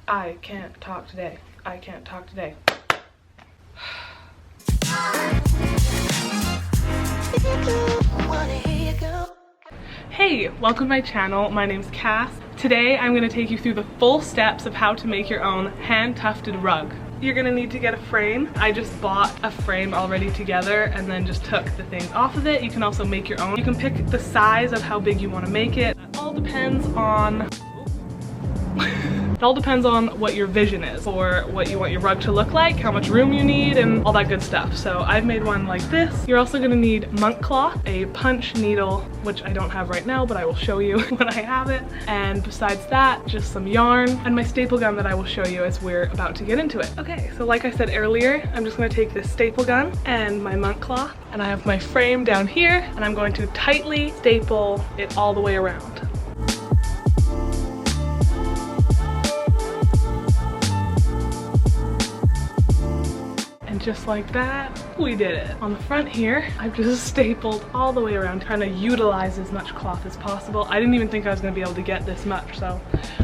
I can't talk today. I can't talk today. Hey, welcome to my channel. My name's Cass. Today I'm going to take you through the full steps of how to make your own hand-tufted rug. You're going to need to get a frame. I just bought a frame already together and then just took the things off of it. You can also make your own. You can pick the size of how big you want to make it. It all depends on it all depends on what your vision is for what you want your rug to look like, how much room you need, and all that good stuff. So I've made one like this. You're also gonna need monk cloth, a punch needle, which I don't have right now, but I will show you when I have it. And besides that, just some yarn and my staple gun that I will show you as we're about to get into it. Okay, so like I said earlier, I'm just gonna take this staple gun and my monk cloth, and I have my frame down here, and I'm going to tightly staple it all the way around. Just like that, we did it. On the front here, I've just stapled all the way around, trying to utilize as much cloth as possible. I didn't even think I was gonna be able to get this much, so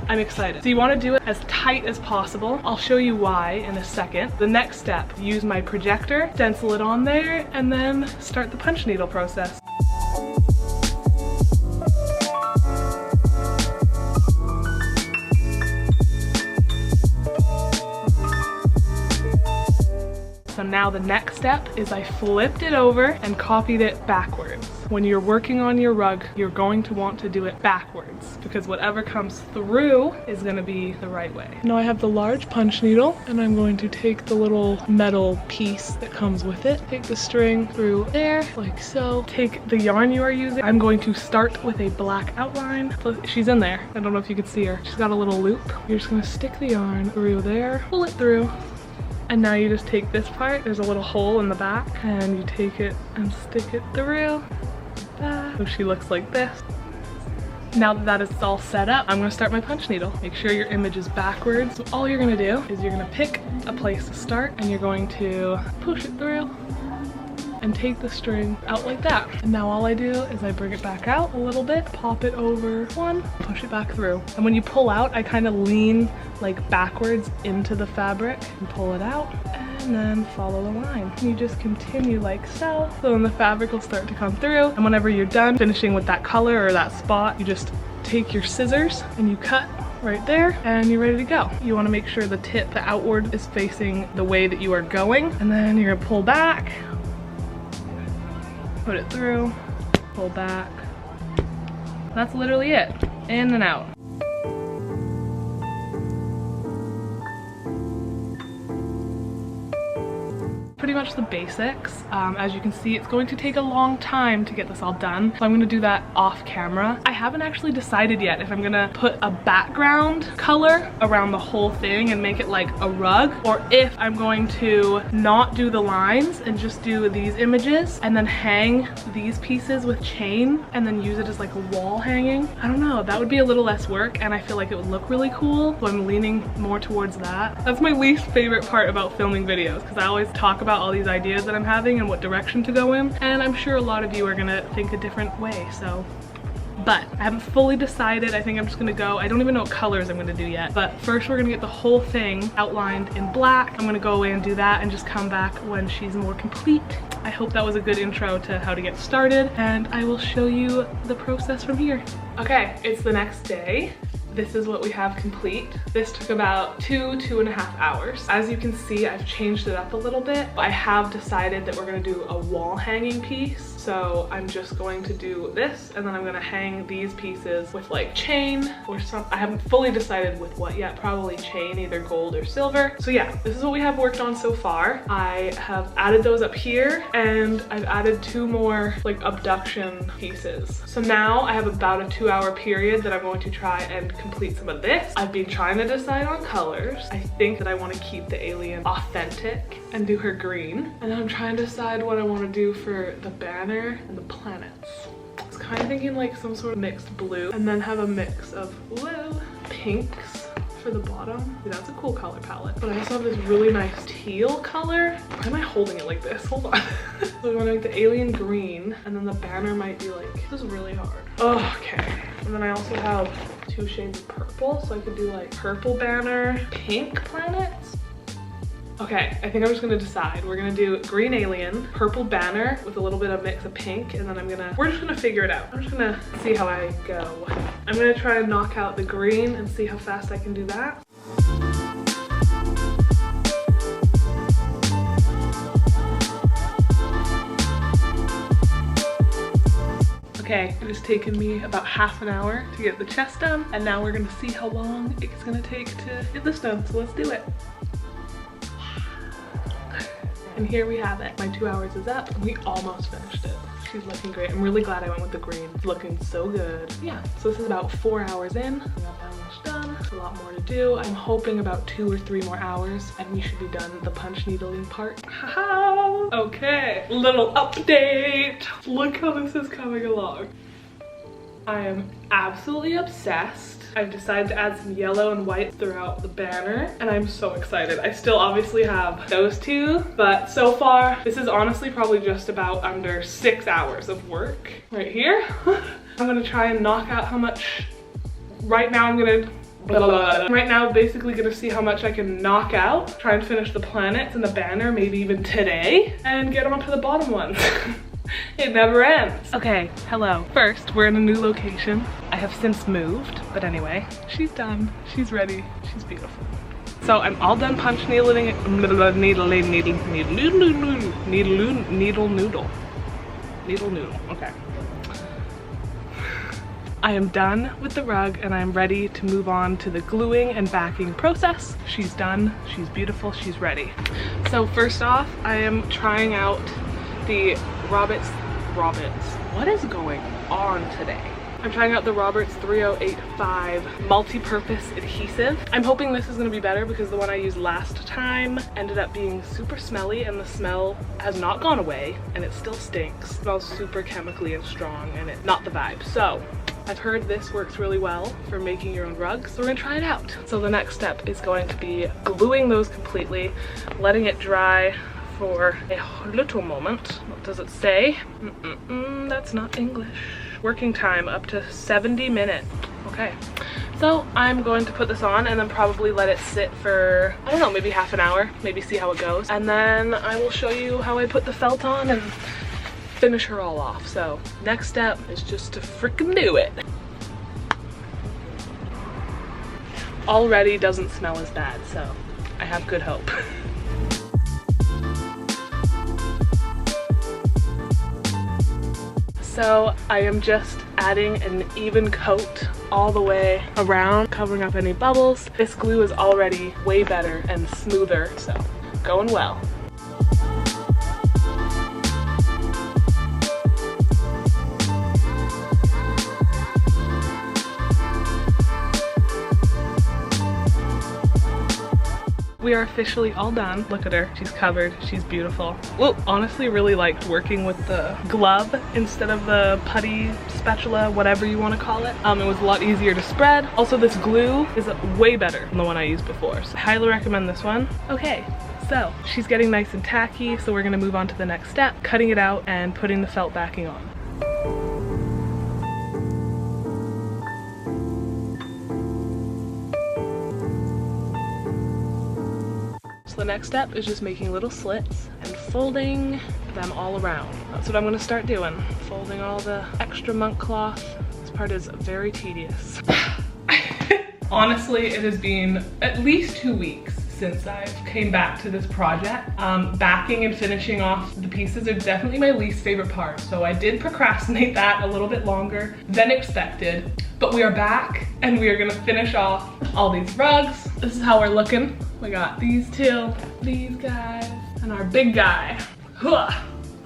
I'm excited. So you wanna do it as tight as possible. I'll show you why in a second. The next step, use my projector, stencil it on there, and then start the punch needle process. So now the next step is I flipped it over and copied it backwards. When you're working on your rug, you're going to want to do it backwards because whatever comes through is going to be the right way. Now I have the large punch needle and I'm going to take the little metal piece that comes with it, take the string through there like so, take the yarn you are using. I'm going to start with a black outline. She's in there. I don't know if you can see her. She's got a little loop. You're just going to stick the yarn through there, pull it through. And now you just take this part, there's a little hole in the back, and you take it and stick it through like that. So she looks like this. Now that that is all set up, I'm gonna start my punch needle. Make sure your image is backwards. So all you're gonna do is you're gonna pick a place to start and you're going to push it through and take the string out like that. And now all I do is I bring it back out a little bit, pop it over one, push it back through. And when you pull out, I kind of lean like backwards into the fabric and pull it out and then follow the line. And you just continue like so. So then the fabric will start to come through. And whenever you're done finishing with that color or that spot, you just take your scissors and you cut right there and you're ready to go. You want to make sure the tip, the outward, is facing the way that you are going. And then you're gonna pull back, put it through, pull back. That's literally it. In and out. Pretty much the basics. As you can see, it's going to take a long time to get this all done, so I'm gonna do that off camera. I haven't actually decided yet if I'm gonna put a background color around the whole thing and make it like a rug, or if I'm going to not do the lines and just do these images and then hang these pieces with chain and then use it as like a wall hanging. I don't know, that would be a little less work and I feel like it would look really cool, so I'm leaning more towards that. That's my least favorite part about filming videos, because I always talk about all these ideas that I'm having and what direction to go in, and I'm sure a lot of you are gonna think a different way, so. But I haven't fully decided. I think I'm just gonna go, I don't even know what colors I'm gonna do yet, but first we're gonna get the whole thing outlined in black. I'm gonna go away and do that and just come back when she's more complete. I hope that was a good intro to how to get started, and I will show you the process from here. Okay, it's the next day. This is what we have complete. This took about 2.5 hours. As you can see, I've changed it up a little bit. I have decided that we're gonna do a wall hanging piece. So I'm just going to do this, and then I'm gonna hang these pieces with like chain or some, I haven't fully decided with what yet, probably chain, either gold or silver. So yeah, this is what we have worked on so far. I have added those up here, and I've added 2 more like abduction pieces. So now I have about a 2-hour period that I'm going to try and complete some of this. I've been trying to decide on colors. I think that I want to keep the alien authentic and do her green. And then I'm trying to decide what I want to do for the banner and the planets. I was kind of thinking like some sort of mixed blue, and then have a mix of blue, pinks for the bottom. Yeah, that's a cool color palette. But I also have this really nice teal color. Why am I holding it like this? Hold on. So I'm gonna make the alien green, and then the banner might be like, this is really hard. Oh, okay. And then I also have 2 shades of purple, so I could do like purple banner, pink planets. Okay, I think I'm just gonna decide. We're gonna do green alien, purple banner with a little bit of mix of pink, and then we're just gonna figure it out. I'm just gonna see how I go. I'm gonna try and knock out the green and see how fast I can do that. Okay, it has taken me about half an hour to get the chest done, and now we're gonna see how long it's gonna take to get this done, so let's do it. And here we have it. My 2 hours is up, and we almost finished it. She's looking great. I'm really glad I went with the green. It's looking so good. Yeah, so this is about 4 hours in. We got that much done. There's a lot more to do. I'm hoping about 2 or 3 more hours, and we should be done the punch needling part. Haha! Okay, little update. Look how this is coming along. I am absolutely obsessed. I've decided to add some yellow and white throughout the banner, and I'm so excited. I still obviously have those 2, but so far, this is honestly probably just about under 6 hours of work right here. I'm gonna try and knock out how much, right now I'm gonna, right now basically gonna see how much I can knock out, try and finish the planets and the banner, maybe even today, and get on to the bottom ones. It never ends. Okay, hello. First, we're in a new location. I have since moved, but anyway, she's done. She's ready. She's beautiful. So I'm all done punch needling, needle noodle. Okay. I am done with the rug, and I am ready to move on to the gluing and backing process. She's done. She's beautiful. She's ready. So first off, I am trying out the Roberts, what is going on today? I'm trying out the Roberts 3085 multi-purpose adhesive. I'm hoping this is gonna be better because the one I used last time ended up being super smelly, and the smell has not gone away, and it still stinks. It smells super chemically and strong, and it's not the vibe. So I've heard this works really well for making your own rugs, so we're gonna try it out. So the next step is going to be gluing those completely, letting it dry for a little moment. What does it say? That's not English. Working time up to 70 minutes. Okay, so I'm going to put this on and then probably let it sit for, I don't know, maybe half an hour, maybe see how it goes. And then I will show you how I put the felt on and finish her all off. So next step is just to freaking do it. Already doesn't smell as bad, so I have good hope. So I am just adding an even coat all the way around, covering up any bubbles. This glue is already way better and smoother, so going well. We are officially all done. Look at her, she's covered, she's beautiful. Well, honestly really liked working with the glove instead of the putty spatula, whatever you want to call it. It was a lot easier to spread. Also, this glue is way better than the one I used before, so I highly recommend this one. Okay, so she's getting nice and tacky, so we're gonna move on to the next step, cutting it out and putting the felt backing on. So the next step is just making little slits and folding them all around. That's what I'm gonna start doing. Folding all the extra monk cloth. This part is very tedious. Honestly, it has been at least 2 weeks since I've came back to this project. Backing and finishing off the pieces are definitely my least favorite part. So I did procrastinate that a little bit longer than expected, but we are back and we are gonna finish off all these rugs. This is how we're looking. We got these 2, these guys, and our big guy.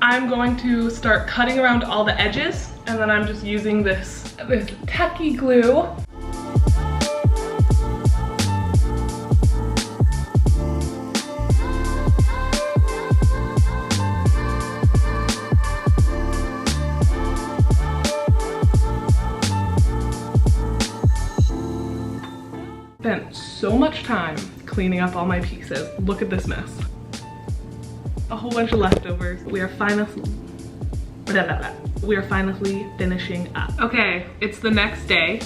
I'm going to start cutting around all the edges, and then I'm just using this tacky glue. Spent so much time cleaning up all my pieces. Look at this mess. A whole bunch of leftovers. We are finally we are finally finishing up. Okay, it's the next day.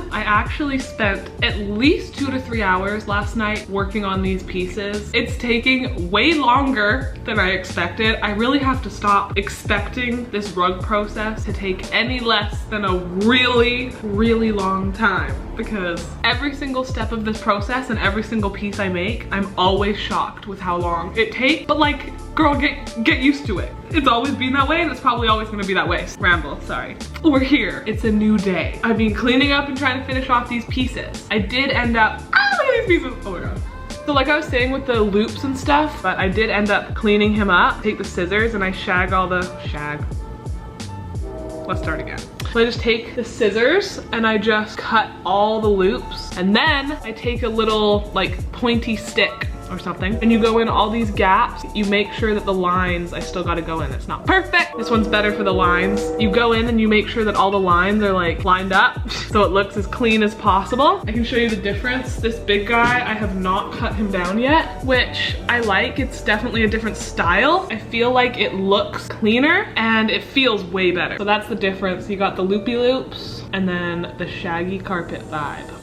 I actually spent at least 2 to 3 hours last night working on these pieces. It's taking way longer than I expected. I really have to stop expecting this rug process to take any less than a really, really long time, because every single step of this process and every single piece I make, I'm always shocked with how long it takes. But like, girl, get used to it. It's always been that way and it's probably always gonna be that way. Ramble, sorry. We're here, it's a new day. I've been cleaning up and trying to finish off these pieces. I did end up, look at these pieces, oh my god. So like I was saying with the loops and stuff, but I did end up cleaning him up. Take the scissors and I shag all the, let's start again. So I just take the scissors and I just cut all the loops, and then I take a little like pointy stick or something, and you go in all these gaps. You make sure that the lines, I still gotta go in, it's not perfect. This one's better for the lines. You go in and you make sure that all the lines are like lined up so it looks as clean as possible. I can show you the difference. This big guy, I have not cut him down yet, which I like. It's definitely a different style. I feel like it looks cleaner and it feels way better. So that's the difference. You got the loopy loops and then the shaggy carpet vibe.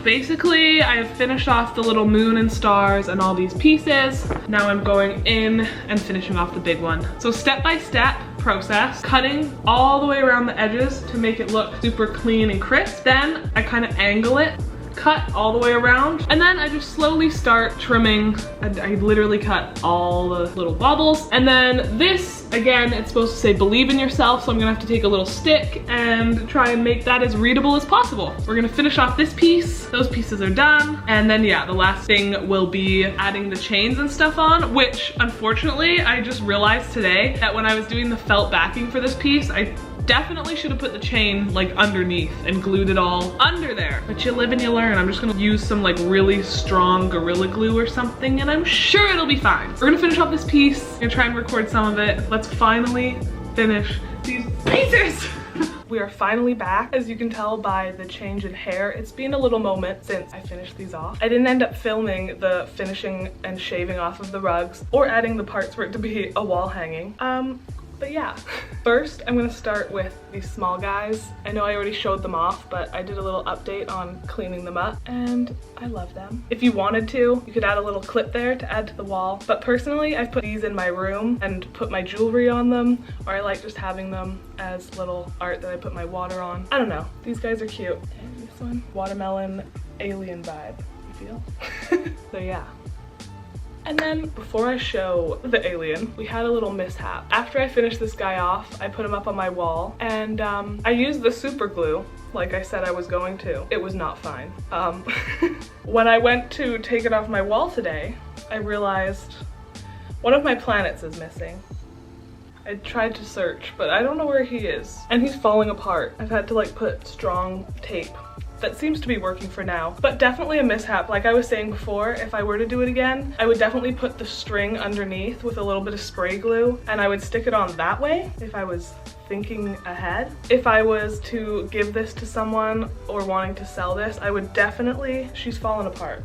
Basically, I have finished off the little moon and stars and all these pieces. Now I'm going in and finishing off the big one. So step by step process, cutting all the way around the edges to make it look super clean and crisp. Then I kind of angle it, cut all the way around, and then I just slowly start trimming. I literally cut all the little bubbles. And then this, again, it's supposed to say believe in yourself, so I'm gonna have to take a little stick and try and make that as readable as possible. We're gonna finish off this piece. Those pieces are done. And then yeah, the last thing will be adding the chains and stuff on, which unfortunately, I just realized today that when I was doing the felt backing for this piece, I definitely should have put the chain like underneath and glued it all under there. But you live and you learn. I'm just gonna use some like really strong Gorilla Glue or something and I'm sure it'll be fine. We're gonna finish off this piece. I'm gonna try and record some of it. Let's finally finish these pieces. We are finally back. As you can tell by the change in hair, it's been a little moment since I finished these off. I didn't end up filming the finishing and shaving off of the rugs or adding the parts for it to be a wall hanging. But yeah, first I'm gonna start with these small guys. I know I already showed them off, but I did a little update on cleaning them up and I love them. If you wanted to, you could add a little clip there to add to the wall. But personally, I've put these in my room and put my jewelry on them, or I like just having them as little art that I put my water on. I don't know, these guys are cute. And this one, watermelon alien vibe, you feel? So yeah. And then before I show the alien, we had a little mishap. After I finished this guy off, I put him up on my wall and I used the super glue like I said I was going to. It was not fine. When I went to take it off my wall today, I realized one of my planets is missing. I tried to search, but I don't know where he is. And he's falling apart. I've had to like put strong tape. That seems to be working for now, but definitely a mishap. Like I was saying before, if I were to do it again, I would definitely put the string underneath with a little bit of spray glue and I would stick it on that way if I was thinking ahead. If I was to give this to someone or wanting to sell this, I would definitely, she's fallen apart.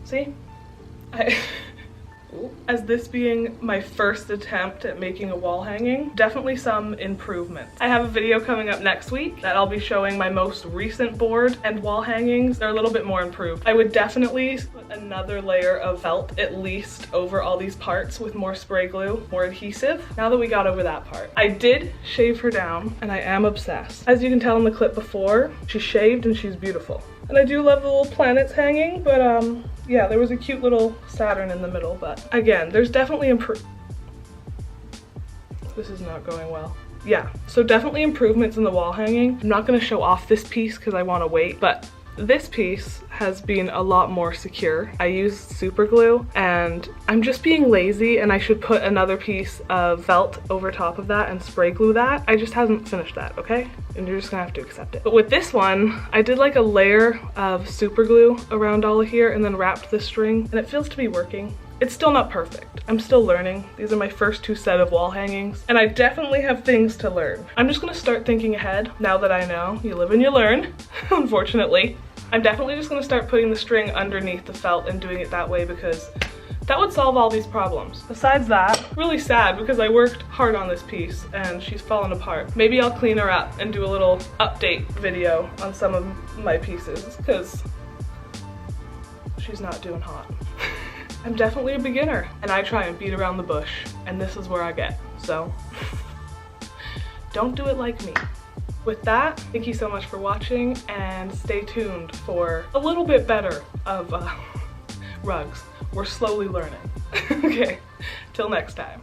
See? As this being my first attempt at making a wall hanging, definitely some improvement. I have a video coming up next week that I'll be showing my most recent board and wall hangings. They're a little bit more improved. I would definitely put another layer of felt at least over all these parts with more spray glue, more adhesive. Now that we got over that part. I did shave her down and I am obsessed. As you can tell in the clip before, she shaved and she's beautiful. And I do love the little planets hanging, but yeah, there was a cute little Saturn in the middle, but again, there's definitely This is not going well. Yeah, so definitely improvements in the wall hanging. I'm not gonna show off this piece because I wanna wait, but this piece has been a lot more secure. I used super glue and I'm just being lazy and I should put another piece of felt over top of that and spray glue that. I just haven't finished that, okay? And you're just gonna have to accept it. But with this one, I did like a layer of super glue around all of here and then wrapped the string and it feels to be working. It's still not perfect. I'm still learning. These are my first 2 set of wall hangings and I definitely have things to learn. I'm just gonna start thinking ahead now that I know. You live and you learn, unfortunately. I'm definitely just gonna start putting the string underneath the felt and doing it that way because That would solve all these problems. Besides that, really sad because I worked hard on this piece and she's fallen apart. Maybe I'll clean her up and do a little update video on some of my pieces because she's not doing hot. I'm definitely a beginner and I try and beat around the bush and this is where I get, so don't do it like me. With that, thank you so much for watching and stay tuned for a little bit better of rugs. We're slowly learning. Okay, till next time.